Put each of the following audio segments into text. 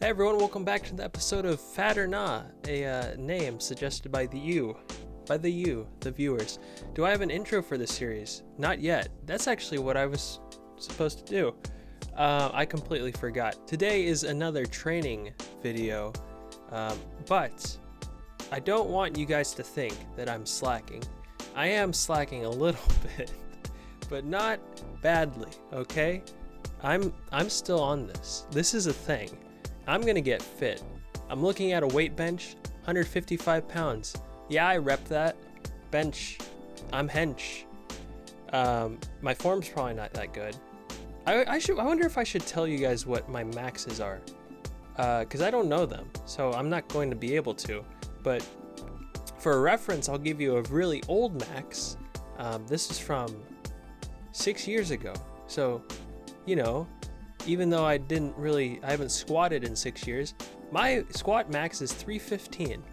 Hey everyone, welcome back to the episode of Fat or Nah, a name suggested by the viewers. Do I have an intro for this series? Not yet. That's actually what I was supposed to do. I completely forgot. Today is another training video, but I don't want you guys to think that I'm slacking. I am slacking a little bit, but not badly, okay? I'm still on this. This is a thing. I'm gonna get fit. I'm looking at a weight bench, 155 pounds. Yeah, I rep that. Bench. I'm hench. My form's probably not that good. I wonder if I should tell you guys what my maxes are. Because I don't know them, so I'm not going to be able to. But for a reference, I'll give you a really old max. This is from 6 years ago. So, you know, even though I haven't squatted in 6 years, my squat max is 315.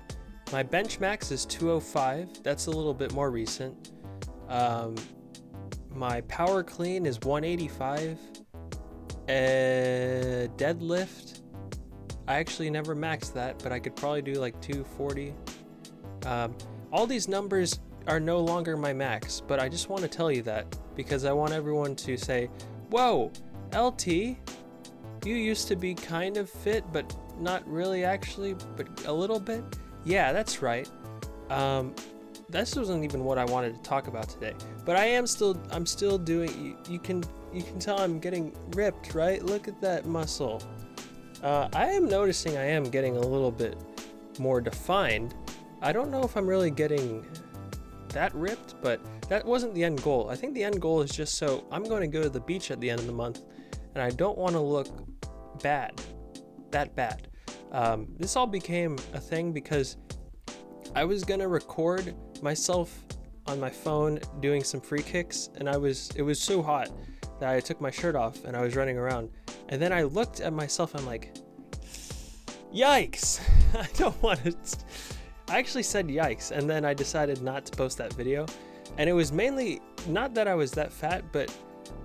My bench max is 205. That's a little bit more recent. My power clean is 185. Deadlift, I actually never maxed that, but I could probably do like 240. All these numbers are no longer my max, but I just want to tell you that because I want everyone to say, whoa, LT, you used to be kind of fit, but not really actually, but a little bit. Yeah, that's right. This wasn't even what I wanted to talk about today, but I'm still doing, you can tell I'm getting ripped, right? Look at that muscle. I am noticing I am getting a little bit more defined. I don't know if I'm really getting that ripped, but that wasn't the end goal. I think the end goal is just so I'm going to go to the beach at the end of the month, and I don't want to look that bad. This all became a thing because I was going to record myself on my phone doing some free kicks, and it was so hot that I took my shirt off and I was running around, and then I looked at myself and I'm like, yikes. I don't want to. I actually said yikes, and then I decided not to post that video. And it was mainly not that I was that fat, but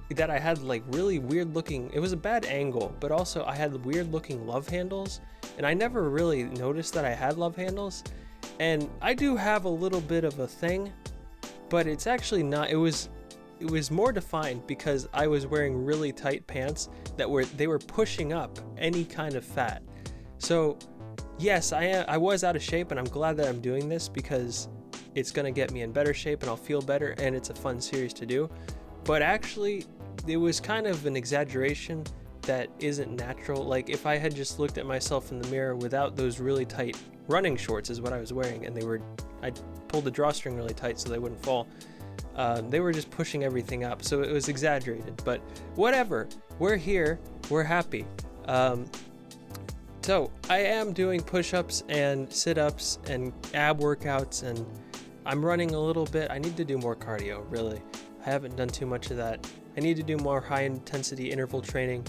that I had like really weird looking, it was a bad angle, but also I had weird looking love handles, and I never really noticed that I had love handles. And I do have a little bit of a thing, but it's actually not, it was more defined because I was wearing really tight pants that were pushing up any kind of fat. So yes, I was out of shape, and I'm glad that I'm doing this because it's gonna get me in better shape and I'll feel better, and it's a fun series to do. But actually, it was kind of an exaggeration that isn't natural. Like if I had just looked at myself in the mirror without those really tight running shorts is what I was wearing, and I pulled the drawstring really tight so they wouldn't fall. They were just pushing everything up, so it was exaggerated, but whatever. We're here, we're happy. So I am doing push-ups and sit-ups and ab workouts, and I'm running a little bit. I need to do more cardio, really. I haven't done too much of that. I need to do more high-intensity interval training,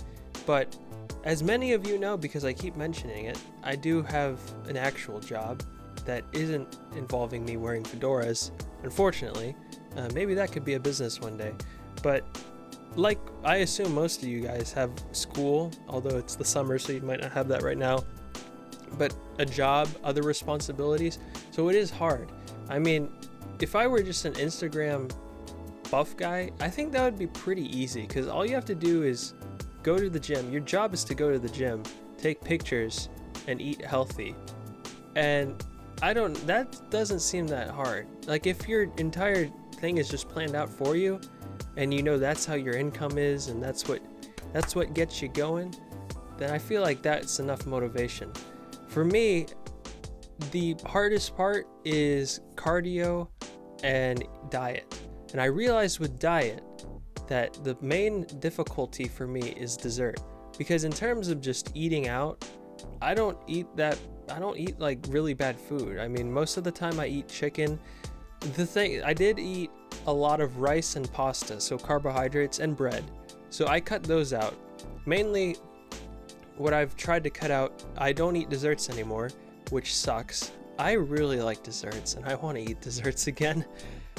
but as many of you know, because I keep mentioning it, I do have an actual job that isn't involving me wearing fedoras, unfortunately. Maybe that could be a business one day, but like I assume most of you guys have school, although it's the summer, so you might not have that right now, but a job, other responsibilities, so it is hard. I mean, if I were just an Instagram buff guy, I think that would be pretty easy, because all you have to do is go to the gym. Your job is to go to the gym, take pictures, and eat healthy. And that doesn't seem that hard. Like if your entire thing is just planned out for you, and you know that's how your income is, and that's what gets you going, then I feel like that's enough motivation. For me, the hardest part is cardio and diet. And I realized with diet that the main difficulty for me is dessert, because in terms of just eating out, I don't eat like really bad food. I mean, most of the time I eat chicken. I did eat a lot of rice and pasta, so carbohydrates, and bread. So I cut those out. Mainly what I've tried to cut out, I don't eat desserts anymore, which sucks. I really like desserts, and I want to eat desserts again.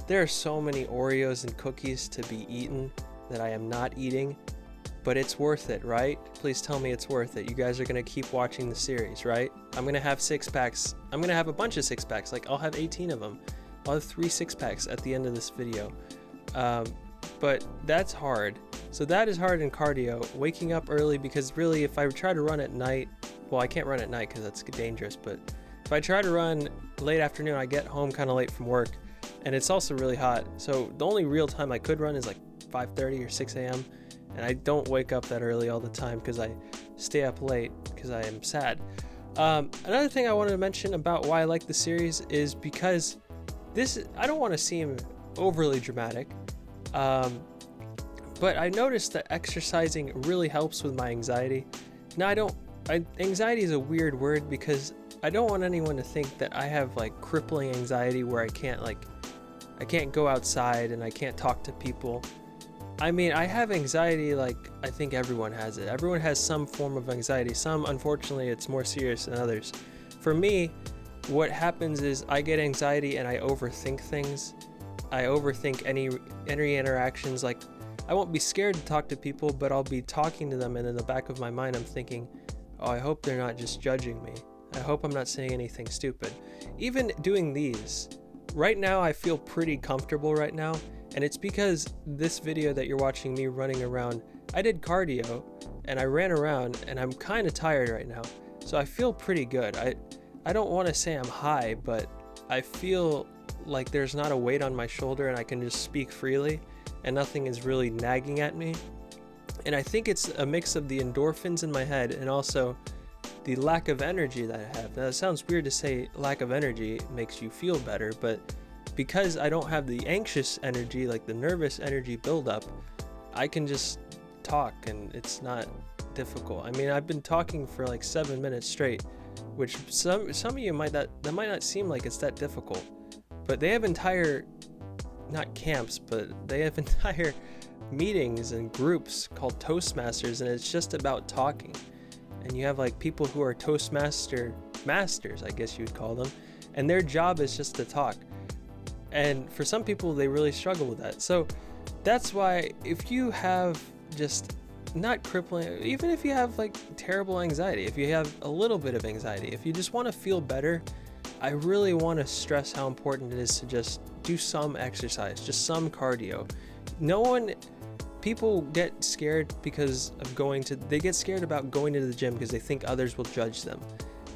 There are so many Oreos and cookies to be eaten that I am not eating. but it's worth it, right? Please tell me it's worth it. You guys are gonna keep watching the series, right? I'm gonna have 6-packs. I'm gonna have a bunch of 6-packs. Like, I'll have 18 of them. I'll have 3 6-packs at the end of this video. But that's hard. So that is hard in cardio. Waking up early, because really, if I try to run at night, well, I can't run at night because that's dangerous, but if I try to run late afternoon, I get home kind of late from work, and it's also really hot. So the only real time I could run is like 5:30 or 6 a.m. And I don't wake up that early all the time because I stay up late because I am sad. Another thing I wanted to mention about why I like the series is because I don't want to seem overly dramatic, but I noticed that exercising really helps with my anxiety. Now, anxiety is a weird word because I don't want anyone to think that I have like crippling anxiety where I can't go outside and I can't talk to people. I mean, I have anxiety like I think everyone has it. Everyone has some form of anxiety. Some, unfortunately, it's more serious than others. For me, what happens is I get anxiety and I overthink things. I overthink any interactions. Like, I won't be scared to talk to people, but I'll be talking to them, and in the back of my mind I'm thinking, oh, I hope they're not just judging me. I hope I'm not saying anything stupid. Even doing these, right now I feel pretty comfortable right now, and it's because this video that you're watching me running around, I did cardio and I ran around and I'm kind of tired right now. So I feel pretty good. I don't want to say I'm high, but I feel like there's not a weight on my shoulder and I can just speak freely and nothing is really nagging at me. And I think it's a mix of the endorphins in my head and also the lack of energy that I have. Now, it sounds weird to say lack of energy makes you feel better, but because I don't have the anxious energy, like the nervous energy buildup, I can just talk and it's not difficult. I mean, I've been talking for like 7 minutes straight, which some of you that might not seem like it's that difficult, but they have entire, not camps, but they have entire meetings and groups called Toastmasters, and it's just about talking. And you have like people who are masters, I guess you would call them, and their job is just to talk. And for some people, they really struggle with that. So that's why if you have just not crippling, even if you have like terrible anxiety, if you have a little bit of anxiety, if you just want to feel better, I really want to stress how important it is to just do some exercise, just some cardio. People get scared because of they get scared about going to the gym because they think others will judge them.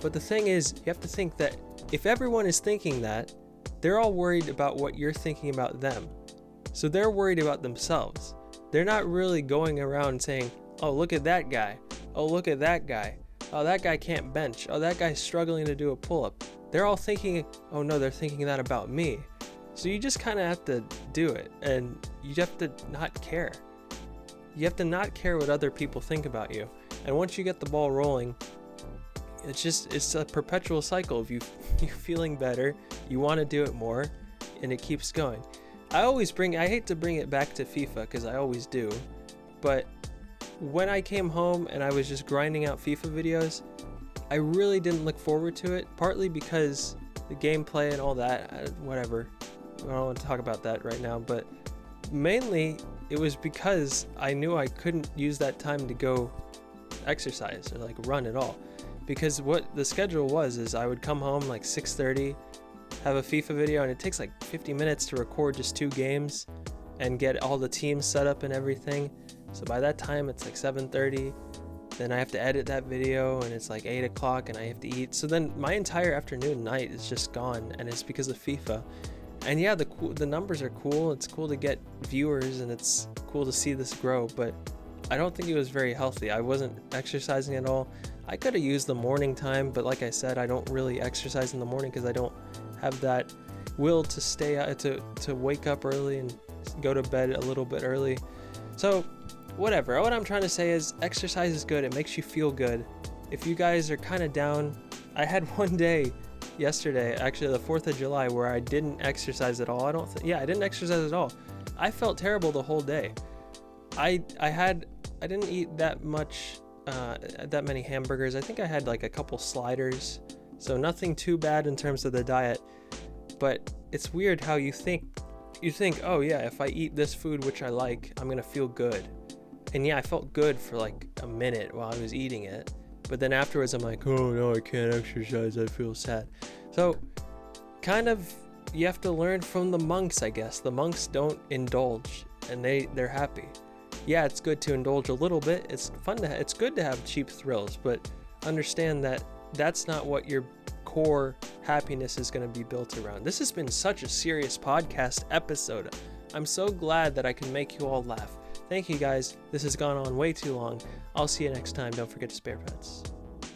But the thing is, you have to think that if everyone is thinking that, they're all worried about what you're thinking about them. So they're worried about themselves. They're not really going around saying, oh, look at that guy. Oh, look at that guy. Oh, that guy can't bench. Oh, that guy's struggling to do a pull-up. They're all thinking, oh no, they're thinking that about me. So you just kind of have to do it, and you have to not care. You have to not care what other people think about you. And once you get the ball rolling, it's a perpetual cycle of you feeling better, you want to do it more, and it keeps going. I hate to bring it back to FIFA because I always do, but when I came home and I was just grinding out FIFA videos, I really didn't look forward to it, partly because the gameplay and all that, whatever. I don't want to talk about that right now, but mainly it was because I knew I couldn't use that time to go exercise or like run at all. Because what the schedule was is I would come home like 6:30, have a FIFA video, and it takes like 50 minutes to record just 2 games and get all the teams set up and everything. So by that time it's like 7:30, then I have to edit that video and it's like 8 o'clock and I have to eat. So then my entire afternoon, night is just gone, and it's because of FIFA. And yeah, the numbers are cool. It's cool to get viewers and it's cool to see this grow, but I don't think it was very healthy. I wasn't exercising at all. I could have used the morning time, but like I said, I don't really exercise in the morning because I don't have that will to stay to wake up early and go to bed a little bit early. So whatever. What I'm trying to say is exercise is good. It makes you feel good. If you guys are kind of down, I had one day yesterday, actually the 4th of July, where I didn't exercise at all. I didn't exercise at all. I felt terrible the whole day. I didn't eat that many hamburgers. I think I had like a couple sliders, so nothing too bad in terms of the diet. But it's weird how you think, oh yeah, if I eat this food which I like, I'm gonna feel good. And yeah, I felt good for like a minute while I was eating it. But then afterwards, I'm like, oh no, I can't exercise. I feel sad. So kind of, you have to learn from the monks, I guess. The monks don't indulge, and they're happy. Yeah, it's good to indulge a little bit. It's fun it's good to have cheap thrills, but understand that that's not what your core happiness is going to be built around. This has been such a serious podcast episode. I'm so glad that I can make you all laugh. Thank you guys. This has gone on way too long. I'll see you next time. Don't forget to spare pets.